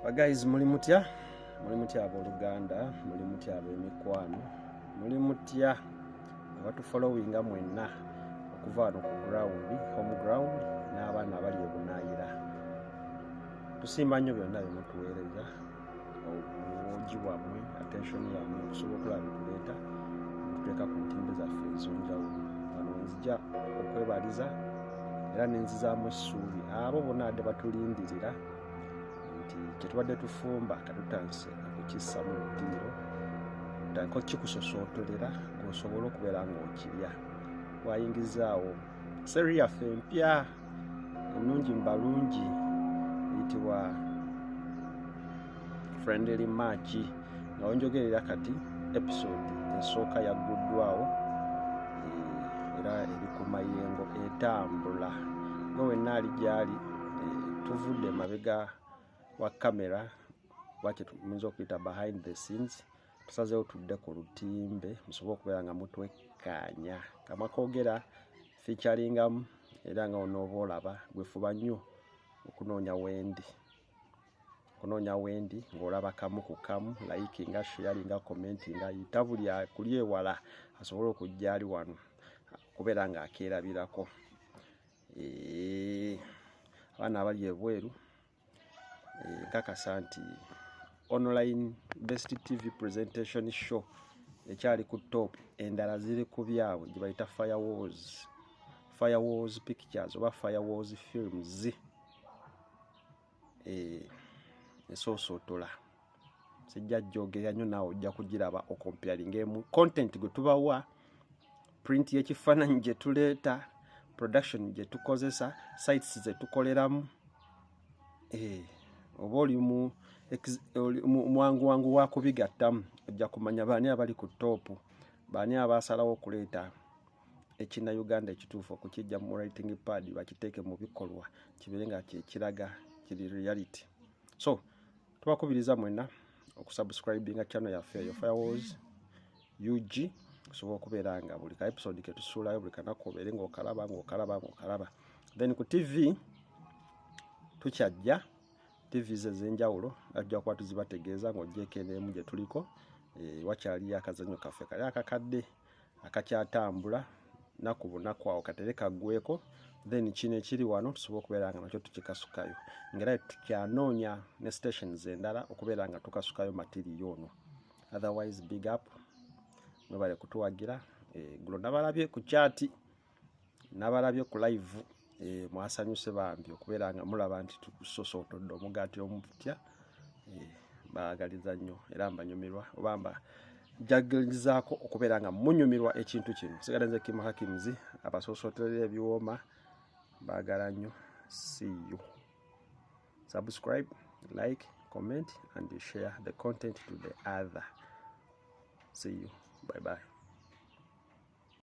Guys, muli mutya abooluganda, muli mutya ab'emikwano, muli mutya abatufollowinga mwenna okuva wano ku home ground n'abaana abali ebunaayira. Tusiima nnyo byonna bye mutuweereza, obuwogi bwammwe, attention yammwe, okusobola okulaba bituleeta tuteeka ku ntimbe zaffe ez'enjawulo. Wano nzija okwebaliza era ne nzizaamu essuubi abo bonna badde batulindirira nti kyetubadde tufumba katutandise okukissa mu ddiiro, tutandika okukikusosootolera ng'osobola okubeera ng'okirya. Twayingizaawo seri yaffe empya ennungi mu balungi eyitibwa Friendly Match, nga wenjogerera kati episode esooka yagguddwawo era eri ku mayengo etambula. Nga wenna ali gyali, tuvudde emabega wa kamera oba kyetuyinza okuyita behind the scenes, tusazeewo tudde ku lutimbe musobole okubeera nga mutwekkaanya. Kamwa koogera featuringamu era nga onooba olaba gwefuba nnyo okunoonya wendi ng'olaba kamu ku kamu, likinga, sharinga, commentinga, yita buli akuli ewala asobole okujja ali wano okubeera ng'akeerabirako. Abaana abali ebweru, nkakasa nti online best TV presentation show ekyali ku top, endala ziri ku byabwe gye bayita Firewalls Pictures oba Firewalls Films. Esoosootola sijja jjogerera nnyo, naawe ojja kugiraba okomparinga emu content gwe tubawa, print y'ekifaananyi gye tuleeta, production gye tukozesa, sites ze tukoleramu. Oba oli mwanguwangu wa kubigattamu, ojja kumanya baani abali ku toopu, baani abaasalawo okuleeta ekinnayuganda ekituufu okukijja mu writing pad bakiteeke mu bikolwa kibeere nga kyekiraga kiri reality. So tubakubiriza mwenna okusubscribinga channel yaffe eyo Firewalls UG, osobola okubeera nga buli ka episode ke tusuulayo buli kanaku obeere ng'okalaba. Then ku TV tukyajja TVs ez'enjawulo ajja kuba tuzibategeeza ng'ogyeko n'emu gye tuliko. Wakyaliyo akazannyo kaffe kali akakadde akakyatambula naku bunaku awo katere kaggweko, then kino ekiri wano tusobola okubeera nga nakyo tukikasukayo, ng'era tukyanoonya ne stations endala okubeera nga tukasukayo material ono. Otherwise big up, mwebale kutuwagira. Gulo nabalabye ku chat, nabalabye ku live, mwasanyuse bambi okubeera nga mulaba nti tusosootodde omugaati omutya. Baagaliza nnyo era mbanyumirwa oba mbajagalizaako okubeera nga munyumirwa ekintu kino. Sigala nze Kim Hakims, abasoosooterera ebiwooma baagala nnyo. See you. Subscribe, like, comment and share the content to the other. See you. Bye bye.